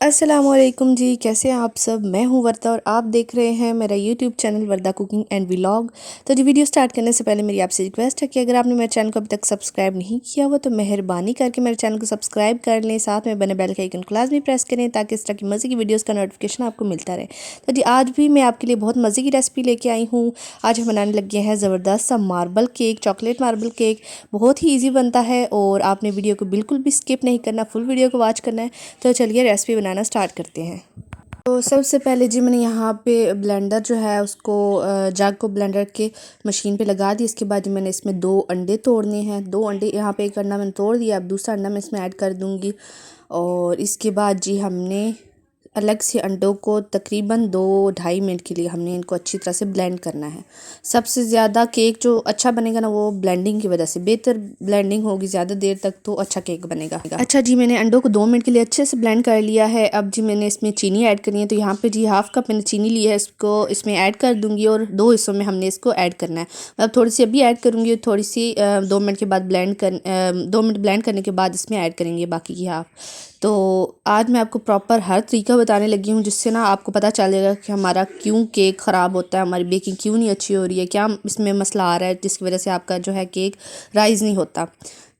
अस्सलामुअलैकुम जी, कैसे हैं आप सब। मैं हूं वर्दा और आप देख रहे हैं मेरा YouTube channel Warda cooking and vlog. तो जी वीडियो स्टार्ट करने से पहले मेरी आपसे रिक्वेस्ट है कि अगर आपने मेरे चैनल को अभी तक सब्सक्राइब नहीं किया हुआ तो मेहरबानी करके मेरे चैनल को सब्सक्राइब कर लें, साथ में बने बेल के आइकन को लाजमी प्रेस करें ताकि इस तरह की मज़े की वीडियोज़ का नोटिफिकेशन आपको मिलता रहे। तो जी आज भी मैं आपके लिए बहुत मज़े की रेसिपी लेके आई हूँ। आज हम बनाने लगे हैं ज़बरदस्त सा marble cake, chocolate marble cake. बहुत ही ईजी बनता है और आपने वीडियो को बिल्कुल भी स्किप नहीं करना, फुल वीडियो को वॉच करना है। तो चलिए रेसिपी बनाना स्टार्ट करते हैं। तो सबसे पहले जी मैंने यहाँ पे ब्लेंडर जो है उसको जग को ब्लेंडर के मशीन पे लगा दी। इसके बाद जी मैंने इसमें 2 अंडे तोड़ने हैं। 2 अंडे, यहाँ पे एक अंडा मैंने तोड़ दिया, अब दूसरा अंडा मैं इसमें ऐड कर दूँगी। और इसके बाद जी हमने अलग से अंडों को तकरीबन 2-2.5 मिनट के लिए हमने इनको अच्छी तरह से ब्लेंड करना है। सबसे ज़्यादा केक जो अच्छा बनेगा ना वो ब्लेंडिंग की वजह से, बेहतर ब्लेंडिंग होगी ज़्यादा देर तक तो अच्छा केक बनेगा। अच्छा जी मैंने अंडों को 2 मिनट के लिए अच्छे से ब्लेंड कर लिया है। अब जी मैंने इसमें चीनी ऐड करनी है। तो यहाँ पे जी 1/2 कप मैंने चीनी ली है, इसको इसमें ऐड कर दूँगी और 2 हिस्सों में हमने इसको ऐड करना है। मतलब थोड़ी सी अभी ऐड करूँगी, थोड़ी सी 2 मिनट के बाद 2 मिनट ब्लेंड करने के बाद इसमें ऐड करेंगे बाकी की हाफ। तो आज मैं आपको प्रॉपर हर तरीका बताने लगी हूँ जिससे ना आपको पता चलेगा कि हमारा क्यों केक ख़राब होता है, हमारी बेकिंग क्यों नहीं अच्छी हो रही है, क्या इसमें मसला आ रहा है जिसकी वजह से आपका जो है केक राइज़ नहीं होता।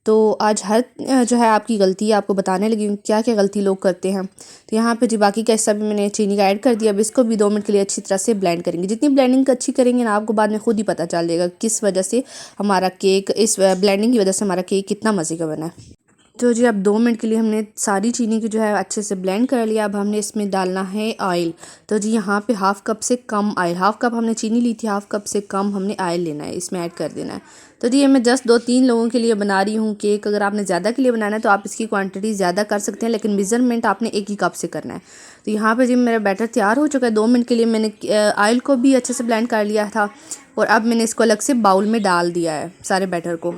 तो आज हर जो है आपकी गलती आपको बताने लगी हूँ क्या क्या गलती लोग करते हैं। तो यहाँ पे जी बाकी का हिस्सा भी मैंने चीनी का ऐड कर दिया। अब इसको भी 2 मिनट के लिए अच्छी तरह से ब्लेंड करेंगे। जितनी ब्लेंडिंग अच्छी करेंगे ना आपको बाद में खुद ही पता चल जाएगा किस वजह से हमारा केक, इस ब्लेंडिंग की वजह से हमारा केक कितना मज़े का बना है। तो जी अब 2 मिनट के लिए हमने सारी चीनी की जो है अच्छे से ब्लेंड कर लिया। अब हमने इसमें डालना है ऑयल। तो जी यहाँ पे 1/2 कप से कम ऑयल, 1/2 कप हमने चीनी ली थी, 1/2 कप से कम हमने ऑयल लेना है, इसमें ऐड कर देना है। तो जी ये मैं जस्ट 2-3 लोगों के लिए बना रही हूँ केक। अगर आपने ज़्यादा के लिए बनाना है तो आप इसकी क्वांटिटी ज़्यादा कर सकते हैं, लेकिन मेज़रमेंट आपने एक ही कप से करना है। तो यहाँ पर जी मेरा बैटर तैयार हो चुका है। 2 मिनट के लिए मैंने ऑयल को भी अच्छे से ब्लेंड कर लिया था और अब मैंने इसको अलग से बाउल में डाल दिया है सारे बैटर को।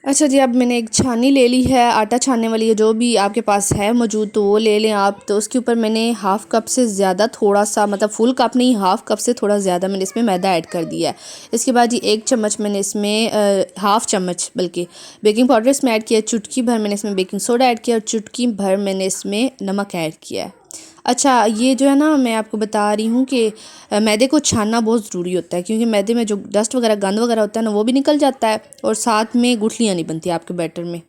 अच्छा जी अब मैंने एक छानी ले ली है, आटा छानने वाली है, जो भी आपके पास है मौजूद तो वो ले लें आप। तो उसके ऊपर मैंने 1/2 कप से ज़्यादा थोड़ा सा, मतलब फुल कप नहीं, 1/2 कप से थोड़ा ज़्यादा मैंने इसमें मैदा ऐड कर दिया है। इसके बाद जी 1 चम्मच मैंने इसमें 1/2 चम्मच बल्कि बेकिंग पाउडर इसमें ऐड किया, चुटकी भर मैंने इसमें बेकिंग सोडा ऐड किया और चुटकी भर मैंने इसमें नमक ऐड किया है। अच्छा ये जो है ना मैं आपको बता रही हूँ कि मैदे को छानना बहुत ज़रूरी होता है, क्योंकि मैदे में जो डस्ट वगैरह, गंद वगैरह होता है ना वो भी निकल जाता है और साथ में गुठलियाँ नहीं बनती आपके बैटर में।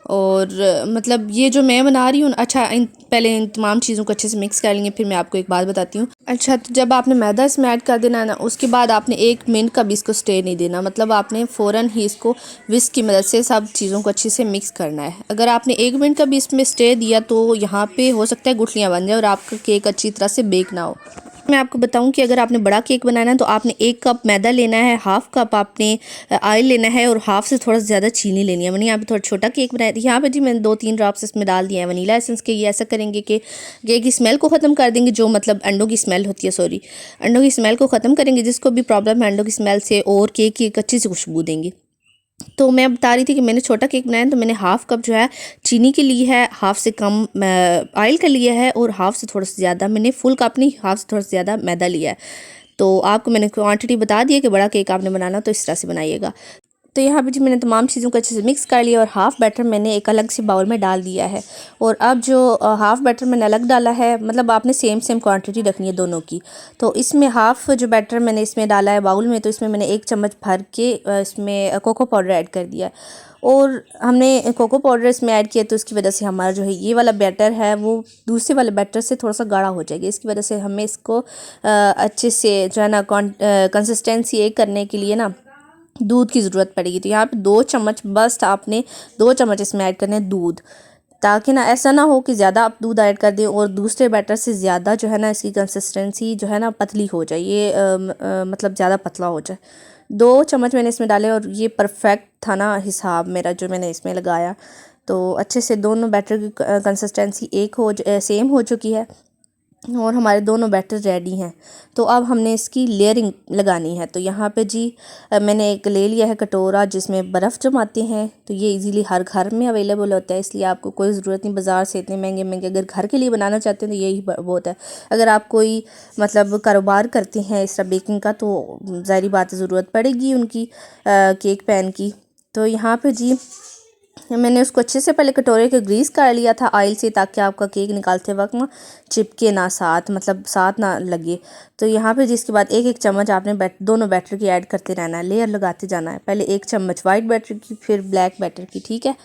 और मतलब ये जो मैं बना रही हूँ अच्छा पहले इन तमाम चीज़ों को अच्छे से मिक्स कर लेंगे, फिर मैं आपको एक बात बताती हूँ। अच्छा तो जब आपने मैदा इसमें ऐड कर देना है ना, उसके बाद आपने 1 मिनट का भी इसको स्टे नहीं देना, मतलब आपने फ़ौरन ही इसको विस्क की मदद से सब चीज़ों को अच्छे से मिक्स करना है। अगर आपने 1 मिनट का भी इसमें स्टे दिया तो यहाँ पे हो सकता है गुठलियाँ बन जाए और आपका केक अच्छी तरह से बेक ना हो। मैं आपको बताऊं कि अगर आपने बड़ा केक बनाना है तो आपने 1 कप मैदा लेना है, 1/2 कप आपने ऑयल लेना है और हाफ से थोड़ा ज़्यादा चीनी लेनी है। मैंने यहाँ पे थोड़ा छोटा केक बनाया था। यहाँ पे जी मैंने 2-3 ड्रॉप्स इसमें डाल दिया है वनीला एसेंस के। ये ऐसा करेंगे कि केक की स्मेल को ख़त्म कर देंगे, जो मतलब अंडों की स्मेल होती है, सॉरी अंडों की स्मेल को ख़त्म करेंगे, जिसको भी प्रॉब्लम है अंडों की स्मेल से, और केक की एक अच्छी सी खुशबू देंगी। तो मैं बता रही थी कि मैंने छोटा केक बनाया तो मैंने 1/2 कप जो है चीनी के लिए है, हाफ से कम ऑयल का लिया है और हाफ से थोड़ा सा ज़्यादा मैंने, फुल कप नहीं, हाफ से थोड़ा सा ज़्यादा मैदा लिया है। तो आपको मैंने क्वांटिटी बता दी है कि बड़ा केक आपने बनाना तो इस तरह से बनाइएगा। तो यहाँ पे जी मैंने तमाम चीज़ों को अच्छे से मिक्स कर लिया और हाफ़ बैटर मैंने एक अलग से बाउल में डाल दिया है। और अब जो हाफ़ बैटर मैंने अलग डाला है, मतलब आपने सेम सेम क्वांटिटी रखनी है दोनों की। तो इसमें हाफ़ जो बैटर मैंने इसमें डाला है बाउल में, तो इसमें मैंने 1 चम्मच भर के इसमें कोको पाउडर ऐड कर दिया है। और हमने कोको पाउडर इसमें ऐड किया तो इसकी वजह से हमारा जो है ये वाला बैटर है वो दूसरे वाले बैटर से थोड़ा सा गाढ़ा हो जाएगा। इसकी वजह से हमें इसको अच्छे से जो है ना कंसिस्टेंसी एक करने के लिए ना दूध की ज़रूरत पड़ेगी। तो यहाँ पे 2 चम्मच, बस आपने 2 चम्मच इसमें ऐड करने हैं दूध, ताकि ना ऐसा ना हो कि ज़्यादा आप दूध ऐड कर दें और दूसरे बैटर से ज़्यादा जो है ना इसकी कंसिस्टेंसी जो है ना पतली हो जाए, ये मतलब ज़्यादा पतला हो जाए। 2 चम्मच मैंने इसमें डाले और ये परफेक्ट था ना हिसाब मेरा जो मैंने इसमें लगाया। तो अच्छे से दोनों बैटर की कंसिस्टेंसी सेम हो चुकी है और हमारे दोनों बैटर रेडी हैं। तो अब हमने इसकी लेयरिंग लगानी है। तो यहाँ पे जी मैंने एक ले लिया है कटोरा जिसमें बर्फ़ जमाते हैं। तो ये इजीली हर घर में अवेलेबल होता है, इसलिए आपको कोई ज़रूरत नहीं बाज़ार से इतने महंगे महंगे, अगर घर के लिए बनाना चाहते हैं तो यही बहुत है। अगर आप कोई मतलब कारोबार करते हैं इस तरह बेकिंग का तो ज़ाहिर बात ज़रूरत पड़ेगी उनकी केक पैन की। तो यहाँ पर जी मैंने उसको अच्छे से पहले कटोरे के ग्रीस कर लिया था ऑयल से, ताकि आपका केक निकालते वक्त ना चिपके ना साथ, मतलब साथ ना लगे। तो यहाँ पे जिसके बाद एक एक चम्मच आपने दोनों बैटर की ऐड करते रहना है, लेयर लगाते जाना है। पहले एक चम्मच वाइट बैटर की, फिर ब्लैक बैटर की, ठीक है।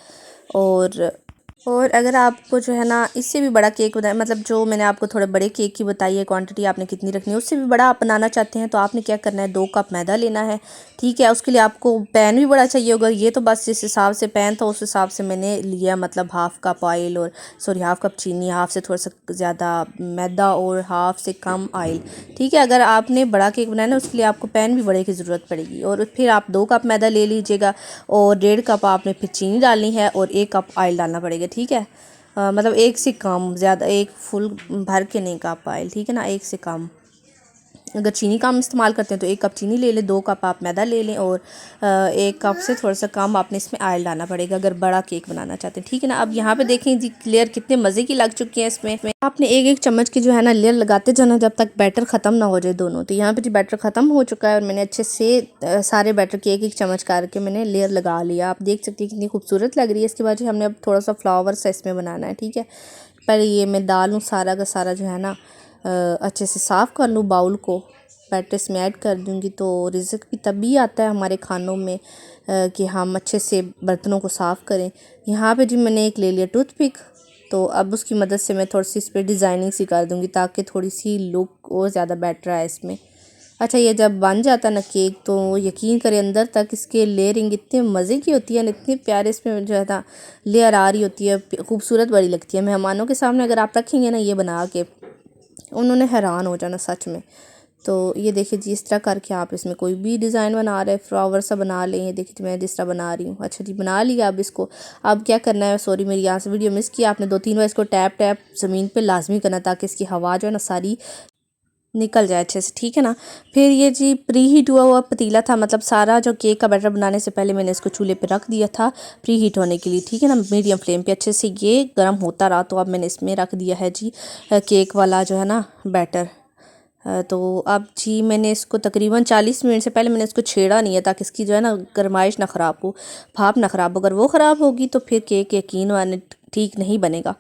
और अगर आपको जो है ना इससे भी बड़ा केक बनाए, मतलब जो मैंने आपको थोड़े बड़े केक की बताई है क्वांटिटी आपने कितनी रखनी है, उससे भी बड़ा आप बनाना चाहते हैं तो आपने क्या करना है, 2 कप मैदा लेना है, ठीक है। उसके लिए आपको पैन भी बड़ा चाहिए होगा। ये तो बस जिस हिसाब से पैन था उस हिसाब से मैंने लिया, मतलब हाफ़ कप ऑयल और सॉरी हाफ़ कप चीनी, हाफ़ से थोड़ा सा ज़्यादा मैदा और हाफ़ से कम ऑयल, ठीक है। अगर आपने बड़ा केक बनाना है उसके लिए आपको पैन भी बड़े की ज़रूरत पड़ेगी। और फिर आप 2 कप मैदा ले लीजिएगा और 1.5 कप आपने फिर चीनी डालनी है और 1 कप ऑयल डालना पड़ेगा, ठीक है। मतलब एक से कम, ज़्यादा एक फुल भर के नहीं कप ऑयल, ठीक है ना, एक से कम। अगर चीनी कम इस्तेमाल करते हैं तो 1 कप चीनी ले लें, 2 कप आप मैदा ले लें और 1 कप से थोड़ा सा कम आपने इसमें ऑयल डालना पड़ेगा अगर बड़ा केक बनाना चाहते हैं, ठीक है ना। अब यहाँ पे देखें जी लेयर कितने मज़े की लग चुकी है। इसमें आपने एक एक चम्मच की जो है ना लेयर लगाते जाना जब तक बैटर ख़त्म ना हो जाए दोनों। तो यहाँ पे जी बैटर ख़त्म हो चुका है और मैंने अच्छे से सारे बैटर की एक एक चम्मच करके मैंने लेयर लगा लिया। आप देख सकते हैं कितनी खूबसूरत लग रही है। इसके बाद जी हमने अब थोड़ा सा फ्लावर सा इसमें बनाना है, ठीक है। पहले ये मैं डालूँ सारा का सारा जो है ना अच्छे से साफ़ कर लूँ बाउल को, बैटर इसमें ऐड कर दूँगी। तो रिज़्क भी तभी आता है हमारे खानों में कि हम अच्छे से बर्तनों को साफ़ करें। यहाँ पे जी मैंने एक ले लिया टूथपिक, तो अब उसकी मदद से मैं थोड़ी सी इस पर डिज़ाइनिंग सी कर दूँगी ताकि थोड़ी सी लुक और ज़्यादा बेटर आए इसमें। अच्छा, ये जब बन जाता है ना केक तो यकीन करें अंदर तक इसके लेयरिंग इतने मज़े की होती है, इतने प्यारे इसमें जो है ना लेयर आ रही होती है, खूबसूरत बड़ी लगती है। मेहमानों के सामने अगर आप रखेंगे ना ये बना के, उन्होंने हैरान हो जाना सच में। तो ये देखिए जी इस तरह करके आप इसमें कोई भी डिज़ाइन बना रहे फ्लावर सा बना लें। ये देखिए मैं जिस तरह बना रही हूँ। अच्छा जी बना लिया। अब इसको अब क्या करना है, सॉरी मेरी यहाँ से वीडियो मिस किया, आपने 2-3 बार इसको टैप टैप ज़मीन पे लाजमी करना ताकि इसकी हवा जो है ना सारी निकल जाए अच्छे से, ठीक है ना। फिर ये जी प्री हीट हुआ हुआ पतीला था, मतलब सारा जो केक का बैटर बनाने से पहले मैंने इसको चूल्हे पे रख दिया था प्री हीट होने के लिए, ठीक है ना। मीडियम फ्लेम पे अच्छे से ये गर्म होता रहा। तो अब मैंने इसमें रख दिया है जी केक वाला जो है ना बैटर। तो अब जी मैंने इसको तकरीबन 40 मिनट से पहले मैंने इसको छेड़ा नहीं है ताकि इसकी जो है ना गरमाइश ना ख़राब हो, भाप ना ख़राब हो। अगर वो ख़राब होगी तो फिर केक यकीन माने ठीक नहीं बनेगा।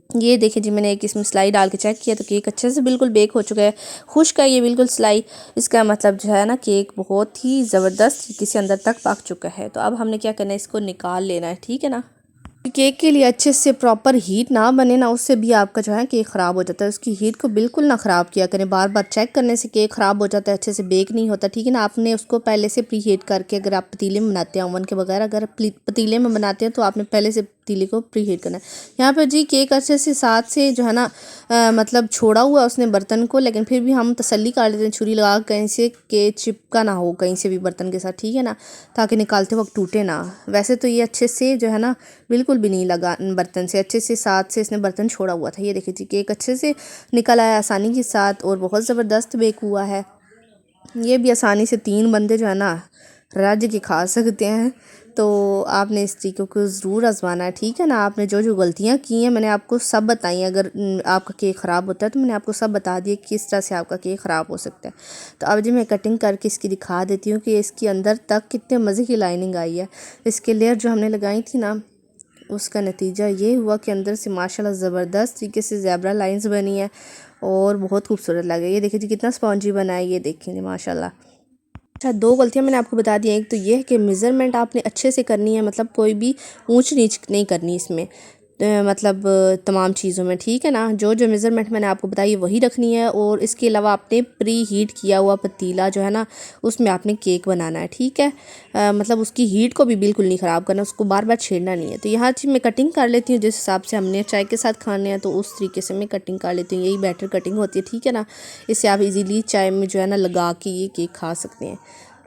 ये देखिए जी मैंने एक इसमें सिलाई डाल के चेक किया तो केक अच्छे से बिल्कुल बेक हो चुका है, खुश्क है ये बिल्कुल सिलाई। इसका मतलब जो है ना केक बहुत ही ज़बरदस्त तरीके से अंदर तक पक चुका है। तो अब हमने क्या करना है, इसको निकाल लेना है, ठीक है ना। केक के लिए अच्छे से प्रॉपर हीट ना बने ना, उससे भी आपका जो है केक ख़राब हो जाता है। उसकी हीट को बिल्कुल ना ख़राब किया करें, बार बार चेक करने से केक ख़राब हो जाता है, अच्छे से बेक नहीं होता, ठीक है ना। आपने उसको पहले से प्री हीट करके, अगर आप पतीले में बनाते हैं ओवन के बगैर, अगर पतीले में बनाते हैं तो आपने पहले से पतीले को प्री हीट करना है। यहाँ पर जी केक अच्छे से साथ से जो है ना मतलब छोड़ा हुआ उसने बर्तन को, लेकिन फिर भी हम तसल्ली कर लेते हैं छुरी लगा कहीं से के चिपका ना हो कहीं से भी बर्तन के साथ, ठीक है ना, ताकि निकालते वक्त टूटे ना। वैसे तो ये अच्छे से जो है ना बिल्कुल भी नहीं लगा बर्तन से, अच्छे से साथ से इसने बर्तन छोड़ा हुआ था। ये देखिए जी केक अच्छे से निकल आया आसानी के साथ और बहुत ज़बरदस्त बेक हुआ है। ये भी आसानी से 3 बंदे जो है ना रज के खा सकते हैं। तो आपने इस तरीके को ज़रूर आजमाना है, ठीक है ना। आपने जो जो गलतियाँ की हैं मैंने आपको सब बताई हैं। अगर आपका केक ख़राब होता है तो मैंने आपको सब बता दिया किस तरह से आपका केक ख़राब हो सकता है। तो अब जी मैं कटिंग करके इसकी दिखा देती हूँ कि इसके अंदर तक कितने मज़े की लाइनिंग आई है। इसके लेयर जो हमने लगाई थी ना उसका नतीजा ये हुआ कि अंदर से माशाल्लाह ज़बरदस्त तरीके से ज़ेब्रा लाइंस बनी है और बहुत खूबसूरत लगे। ये देखिए जी कितना स्पॉन्जी बना है, ये देखेंगे माशाल्लाह। अच्छा, 2 गलतियाँ मैंने आपको बता दी हैं। एक तो ये है कि मेज़रमेंट आपने अच्छे से करनी है, मतलब कोई भी ऊंच नीच नहीं करनी इसमें, मतलब तमाम चीज़ों में, ठीक है ना। जो जो मेज़रमेंट मैंने आपको बताई वही रखनी है। और इसके अलावा आपने प्री हीट किया हुआ पतीला जो है ना उसमें आपने केक बनाना है, ठीक है। मतलब उसकी हीट को भी बिल्कुल नहीं ख़राब करना, उसको बार बार छेड़ना नहीं है। तो यहाँ से मैं कटिंग कर लेती हूँ जिस हिसाब से हमने चाय के साथ खाने हैं, तो उस तरीके से मैं कटिंग कर लेती हूँ। यही बेटर कटिंग होती है, ठीक है ना। इससे आप इजीली चाय में जो है ना लगा के ये केक खा सकते हैं।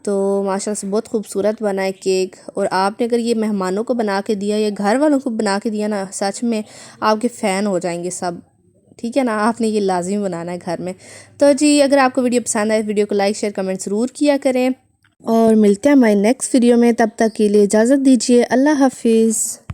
तो माशाल्लाह से बहुत खूबसूरत बना है केक। और आपने अगर ये मेहमानों को बना के दिया या घर वालों को बना के दिया ना, सच में आपके फ़ैन हो जाएंगे सब, ठीक है ना। आपने ये लाजिमी बनाना है घर में। तो जी अगर आपको वीडियो पसंद आए वीडियो को लाइक शेयर कमेंट ज़रूर किया करें और मिलते हैं हमारे नेक्स्ट वीडियो में। तब तक के लिए इजाज़त दीजिए। अल्लाह हाफिज़।